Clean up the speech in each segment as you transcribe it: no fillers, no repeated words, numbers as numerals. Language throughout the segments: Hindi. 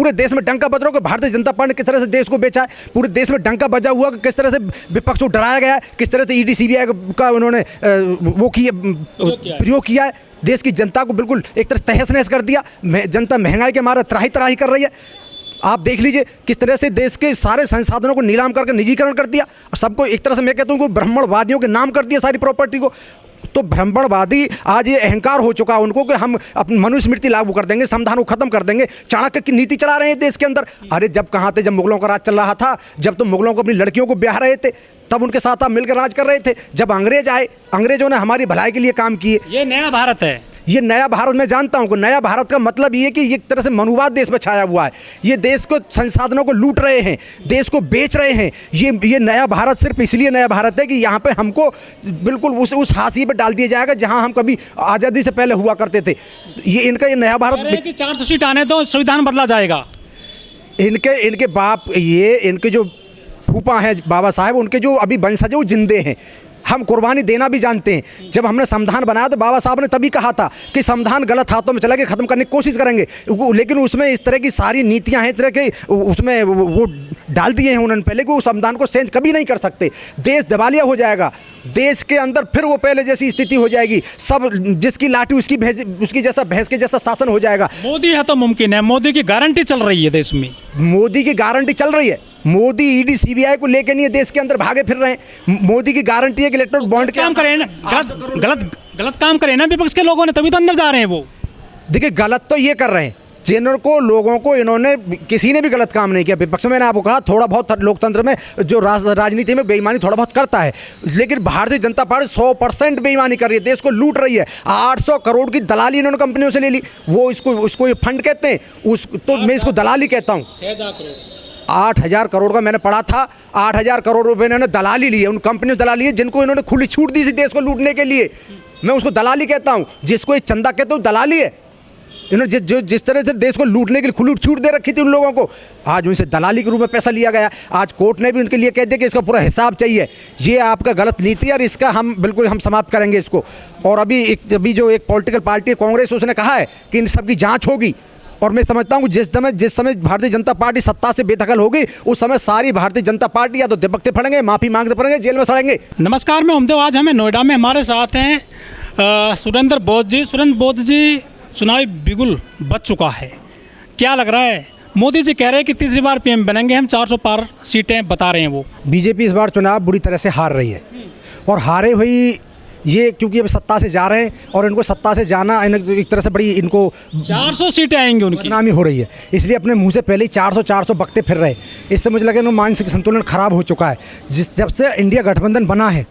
पूरे देश में डंका बज रहा है कि भारतीय जनता पार्टी ने किस तरह से देश को बेचा है, पूरे देश में डंका बजा हुआ कि किस तरह से विपक्ष को डराया गया है, किस तरह से ईडी सीबीआई का उन्होंने वो किया प्रयोग किया है, देश की जनता को बिल्कुल एक तरह तहस नहस कर दिया। जनता महंगाई के मारे त्राही त्राही कर रही है। आप देख लीजिए किस तरह से देश के सारे संसाधनों को नीलाम करके निजीकरण कर दिया और सबको एक तरह से मैं कहता हूँ कि ब्राह्मणवादियों के नाम कर दिया सारी प्रॉपर्टी को। तो ब्राह्मणवादी आज ये अहंकार हो चुका है उनको कि हम अपनी मनुस्मृति लागू कर देंगे, संविधान को खत्म कर देंगे, चाणक्य की नीति चला रहे हैं देश के अंदर। अरे जब कहाँ थे, जब मुगलों का राज चल रहा था, जब तो मुगलों को अपनी लड़कियों को ब्याह रहे थे तब उनके साथ आप मिलकर राज कर रहे थे। जब अंग्रेज आए, अंग्रेजों ने हमारी भलाई के लिए काम किए। ये नया भारत है, ये नया भारत मैं जानता हूँ कि नया भारत का मतलब ये कि एक तरह से मनुवाद देश में छाया हुआ है। ये देश को संसाधनों को लूट रहे हैं, देश को बेच रहे हैं। ये नया भारत सिर्फ इसलिए नया भारत है कि यहाँ पे हमको बिल्कुल उस हाशिए पे डाल दिया जाएगा जहाँ हम कभी आज़ादी से पहले हुआ करते थे। ये इनका ये नया भारत कि 400 सीट आने तो संविधान बदला जाएगा। इनके बाप, ये इनके जो फूफा हैं बाबा साहेब, उनके जो अभी वंशज है वो जिंदे हैं। हम कुर्बानी देना भी जानते हैं। जब हमने संविधान बनाया तो बाबा साहब ने तभी कहा था कि संविधान गलत हाथों में चला के ख़त्म करने की कोशिश करेंगे, लेकिन उसमें इस तरह की सारी नीतियां हैं, इस तरह के उसमें वो डाल दिए हैं उन्होंने पहले कि वो संविधान को चेंज कभी नहीं कर सकते। देश दिवालिया हो जाएगा, देश के अंदर फिर वो पहले जैसी स्थिति हो जाएगी। सब जिसकी लाठी उसकी जैसा भैंस के जैसा शासन हो जाएगा। मोदी है तो मुमकिन है, मोदी की गारंटी चल रही है देश में, मोदी की गारंटी चल रही है। मोदी ईडी सीबीआई को लेकर नहीं देश के अंदर भागे फिर रहे हैं। मोदी की गारंटी है कि इलेक्ट्रॉनिक बॉन्ड काम करें ना, गलत काम करें ना विपक्ष के लोगों ने, तभी तो अंदर जा रहे हैं वो। देखिए गलत तो ये कर रहे हैं जिनको लोगों को इन्होंने, किसी ने भी गलत काम नहीं किया विपक्ष में। मैंने आपको कहा थोड़ा बहुत लोकतंत्र में जो राजनीति में बेईमानी थोड़ा बहुत करता है, लेकिन भारतीय जनता पार्टी 100% बेईमानी कर रही है, देश को लूट रही है। 800 करोड़ की दलाली इन्होंने कंपनियों से ले ली। वो उसको ये फंड कहते हैं, तो मैं इसको दलाली कहता हूँ। 8,000 करोड़ का मैंने पढ़ा था। 8,000 करोड़ रुपए इन्होंने दलाली ली है, उन कंपनियों से दलाली है जिनको इन्होंने खुली छूट दी थी देश को लूटने के लिए। मैं उसको दलाली कहता हूँ, जिसको ये चंदा कहते हो दलाली है। इन्होंने जिस तरह से देश को लूटने के लिए खुली छूट दे रखी थी उन लोगों को, आज उनसे दलाली के रूप में पैसा लिया गया। आज कोर्ट ने भी उनके लिए कह दिया कि इसका पूरा हिसाब चाहिए, ये आपका गलत नीति है और इसका हम बिल्कुल समाप्त करेंगे इसको। और अभी जो एक पॉलिटिकल पार्टी है कांग्रेस, उसने कहा है कि इन सब की जाँच होगी। और मैं समझता हूँ जिस समय भारतीय जनता पार्टी सत्ता से बेदखल होगी, उस समय सारी भारतीय जनता पार्टी या तो दिपकते पड़ेंगे, माफ़ी मांगते पड़ेंगे, जेल में सड़ेंगे। नमस्कार, मैं उमदेव। आज हमें नोएडा में हमारे साथ हैं सुरेंद्र बोध जी। सुरेंद्र बोध जी, चुनावी बिगुल बच चुका है, क्या लग रहा है? मोदी जी कह रहे हैं कि तीसरी बार पीएम बनेंगे हम, 400 पार सीटें बता रहे हैं वो। बीजेपी इस बार चुनाव बुरी तरह से हार रही है और हारे हुई ये क्योंकि अब सत्ता से जा रहे हैं और इनको सत्ता से जाना एक तरह से बड़ी इनको 400 सीटें आएंगी उनकी बदनामी हो रही है, इसलिए अपने मुंह से पहले ही 400 बकते फिर रहे। इससे मुझे लगे मानसिक संतुलन खराब हो चुका है। जब से इंडिया गठबंधन बना है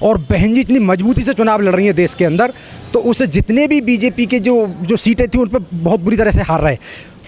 और बहन जी इतनी मजबूती से चुनाव लड़ रही है देश के अंदर, तो उससे जितने भी बीजेपी के जो सीटें थी उन पर बहुत बुरी तरह से हार रहे।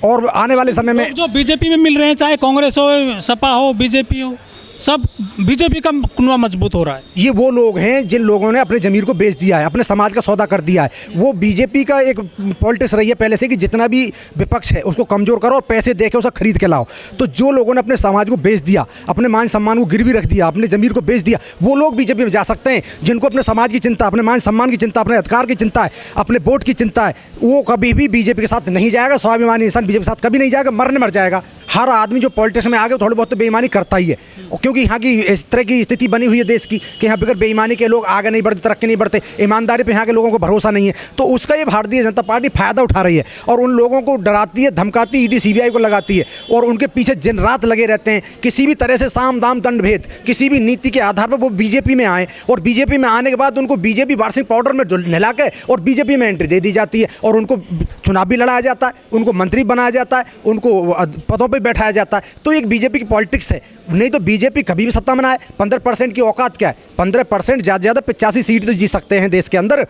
और आने वाले समय में जो बीजेपी में मिल रहे हैं, चाहे कांग्रेस हो, सपा हो, बीजेपी हो, सब बीजेपी का कुनवा मजबूत हो रहा है। ये वो लोग हैं जिन लोगों ने अपने ज़मीर को बेच दिया है, अपने समाज का सौदा कर दिया है। वो बीजेपी का एक पॉलिटिक्स रही है पहले से कि जितना भी विपक्ष है उसको कमज़ोर करो और पैसे दे के उसे खरीद के लाओ। तो जो लोगों ने अपने समाज को बेच दिया, अपने मान सम्मान को गिरवी रख दिया, अपने ज़मीर को बेच दिया, वो लोग बीजेपी में जा सकते हैं। जिनको अपने समाज की चिंता, अपने मान सम्मान की चिंता, अपने अधिकार की चिंता है, अपने वोट की चिंता है, वो कभी भी बीजेपी के साथ नहीं जाएगा। स्वाभिमानी इंसान बीजेपी के साथ कभी नहीं जाएगा, मर जाएगा। हर आदमी जो पॉलिटिक्स में आगे थोड़ी बहुत तो बेईमानी करता ही है, क्योंकि यहाँ की इस तरह की स्थिति बनी हुई है देश की कि यहाँ बगैर बेईमानी के लोग आगे नहीं बढ़ते, तरक्की नहीं बढ़ते, ईमानदारी पे यहाँ के लोगों को भरोसा नहीं है। तो उसका ये भारतीय जनता पार्टी फ़ायदा उठा रही है और उन लोगों को डराती है, धमकाती, ईडी सीबीआई को लगाती है और उनके पीछे दिन रात लगे रहते हैं। किसी भी तरह से साम दाम दंड भेद, किसी भी नीति के आधार पर वो बीजेपी में आए और बीजेपी में आने के बाद उनको बीजेपी वार्षिक पाउडर में नहला के और बीजेपी में एंट्री दे दी जाती है और उनको चुनाव भी लड़ाया जाता है, उनको मंत्री बनाया जाता है, उनको पदों पर बैठाया जाता है। तो एक बीजेपी की पॉलिटिक्स है। नहीं तो बीजेपी कभी भी सत्ता में आए। 15% की औकात क्या है? 15% ज़्यादा 85 सीट तो जीत सकते हैं देश के अंदर।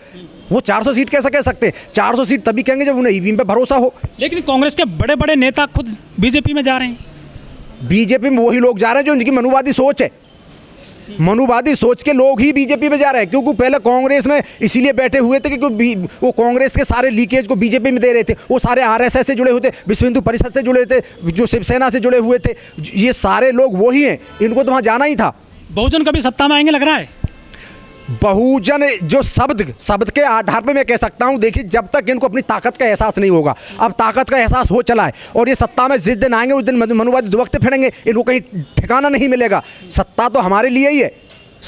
वो 400 सीट कैसा कह सकते हैं? 400 सीट तभी कहेंगे जब उन्हें ईवीएम पे भरोसा हो। लेकिन कांग्रेस के बड़े बड़े नेता खुद बीजेपी में जा रहे हैं। बीजेपी में वही लोग जा रहे हैं जो उनकी मनुवादी सोच है। मनुवादी सोच के लोग ही बीजेपी में जा रहे हैं, क्योंकि पहले कांग्रेस में इसीलिए बैठे हुए थे क्योंकि वो कांग्रेस के सारे लीकेज को बीजेपी में दे रहे थे। वो सारे आरएसएस से जुड़े हुए थे, विश्व हिंदू परिषद से जुड़े थे, जो शिवसेना से जुड़े हुए थे, ये सारे लोग वही हैं। इनको तो वहाँ जाना ही था। बहुजन कभी सत्ता में आएंगे लग रहा है? बहुजन जो शब्द के आधार पे मैं कह सकता हूं, देखिए जब तक इनको अपनी ताकत का एहसास नहीं होगा, अब ताकत का एहसास हो चला है और ये सत्ता में जिस दिन आएंगे उस दिन मनुवादी दुबकते फिरेंगे, इनको कहीं ठिकाना नहीं मिलेगा। सत्ता तो हमारे लिए ही है,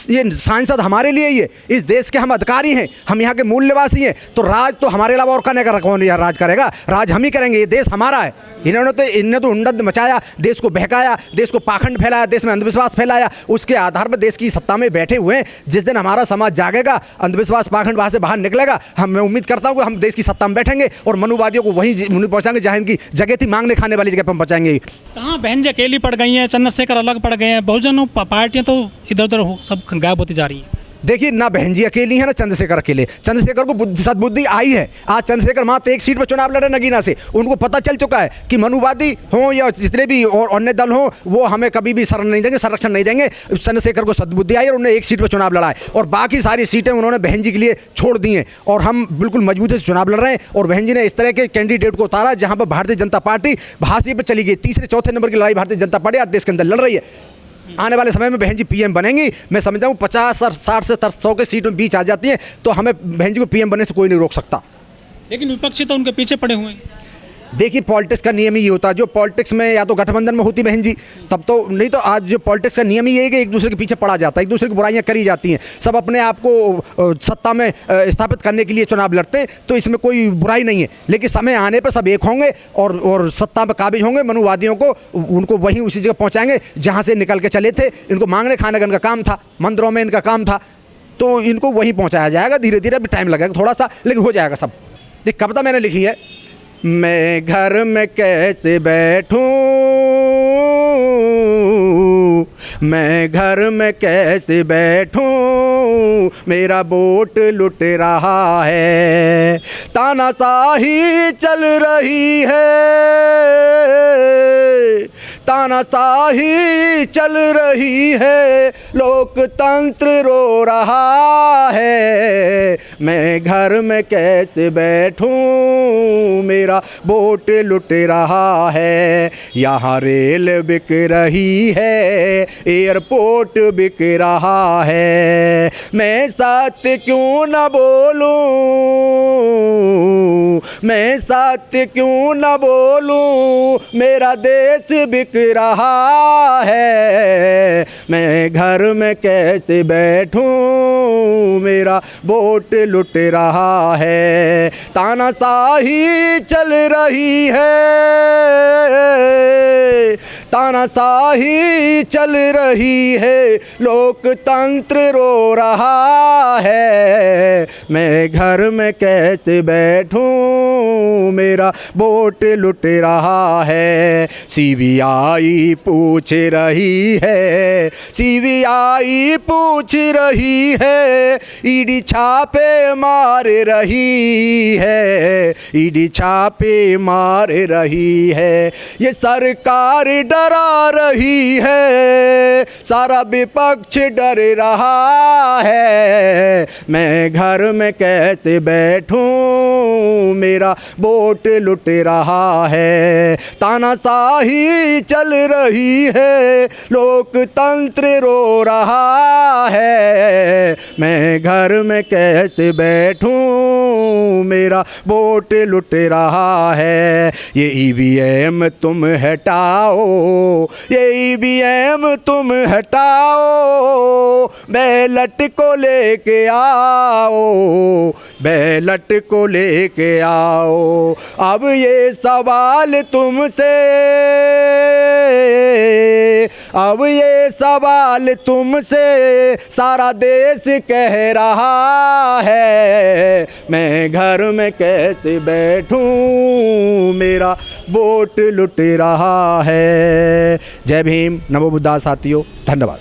ये सांसद हमारे लिए ही है, इस देश के हम अधिकारी हैं, हम यहाँ के मूल निवासी हैं, तो राज तो हमारे अलावा और कौन यहाँ राज करेगा? राज हम ही करेंगे, ये देश हमारा है। इन्होंने तो हुंडत मचाया, देश को बहकाया, देश को पाखंड फैलाया, देश में अंधविश्वास फैलाया, उसके आधार पर देश की सत्ता में बैठे हुए हैं। जिस दिन हमारा समाज जागेगा, अंधविश्वास पाखंड वहाँ से बाहर निकलेगा, मैं उम्मीद करता हूँ कि हम देश की सत्ता में बैठेंगे और मनुवादियों को वहीं पहुँचाएंगे जहाँ इनकी जगह थी, मांगने खाने वाली जगह पर हम पहुँचाएंगे। कहाँ बहन जी अकेली पड़ गई हैं, चंद्रशेखर अलग पड़ गए हैं, बहुजन पार्टियाँ तो इधर उधर सब गायब होती जा रही हैं। देखिए ना बहन जी अकेली है ना चंद्रशेखर अकेले। चंद्रशेखर को सद्बुद्धि आई है। आज चंद्रशेखर मात्र एक सीट पर चुनाव लड़े नगीना से। उनको पता चल चुका है कि मनुवादी हों या जितने भी और अन्य दल हों, वो हमें कभी भी शरण नहीं देंगे, संरक्षण नहीं देंगे। चंद्रशेखर को सद्बुद्धि आई और उन्होंने एक सीट पर चुनाव लड़ा है और बाकी सारी सीटें उन्होंने बहन जी के लिए छोड़ दी हैं और हम बिल्कुल मजबूती से चुनाव लड़ रहे हैं। और बहन जी ने इस तरह के कैंडिडेट को उतारा जहाँ पर भारतीय जनता पार्टी भाषी पर चली गई। तीसरे चौथे नंबर की लड़ाई भारतीय जनता पार्टी आज देश के अंदर लड़ रही है। आने वाले समय में बहन जी पीएम बनेंगी। मैं समझता हूँ 50 और 60 से 100 के सीट में बीच आ जाती हैं तो हमें बहन जी को पीएम बनने से कोई नहीं रोक सकता। लेकिन विपक्षी तो उनके पीछे पड़े हुए हैं। देखिए पॉलिटिक्स का नियम ही ये होता है, जो पॉलिटिक्स में या तो गठबंधन में होती बहन जी तब तो नहीं, तो आज जो पॉलिटिक्स का नियम ही ये है कि एक दूसरे के पीछे पड़ा जाता है, एक दूसरे की बुराइयां करी जाती हैं, सब अपने आप को सत्ता में स्थापित करने के लिए चुनाव लड़ते हैं, तो इसमें कोई बुराई नहीं है। लेकिन समय आने पर सब एक होंगे और सत्ता पर काबिज होंगे। मनुवादियों को उनको वहीं उसी जगह पहुँचाएंगे जहाँ से निकल के चले थे। इनको मांगने खाने का इनका काम था, मंदिरों में इनका काम था, तो इनको वहीं पहुँचाया जाएगा। धीरे धीरे अभी टाइम लगेगा थोड़ा सा, लेकिन हो जाएगा सब। एक कविता मैंने लिखी है, मैं घर में कैसे बैठूं, मैं घर में कैसे बैठूं, मेरा वोट लुट रहा है, तानाशाही चल रही है, तानाशाही चल रही है, लोकतंत्र रो रहा है, मैं घर में कैसे बैठूं, मेरा वोट लुट रहा है। यहाँ रेल बिक रही है, एयरपोर्ट बिक रहा है, मैं सत्य क्यों न बोलूं, मैं सत्य क्यों न बोलूं, मेरा देश बिक रहा है, मैं घर में कैसे बैठूं, मेरा वोट लुट रहा है, तानाशाही चल रही है, तानाशाही चल रही है, लोकतंत्र रो रहा है, मैं घर में कैसे बैठूं, मेरा वोट लुट रहा है। सीबीआई पूछ रही है, सीबीआई पूछ रही है, ईडी छापे मार रही है, ईडी छापे मार रही है, ये सरकार डरा रही है, सारा विपक्ष डर रहा है, मैं घर में कैसे बैठूं, मेरा वोट लुट रहा है, तानाशाही चल रही है, लोकतंत्र रो रहा है, मैं घर में कैसे बैठूं, मेरा वोट लुट रहा है। ये ईवीएम तुम हटाओ, ये ईवीएम तुम हटाओ, बैलेट को लेके आओ, बैलेट को लेके आओ, अब ये सवाल तुमसे, अब ये सवाल तुमसे सारा देश कह रहा है, मैं घर में कैसे बैठूं, मेरा वोट लुट रहा है। जय भीम, नमो बुद्धा साथियों, धन्यवाद।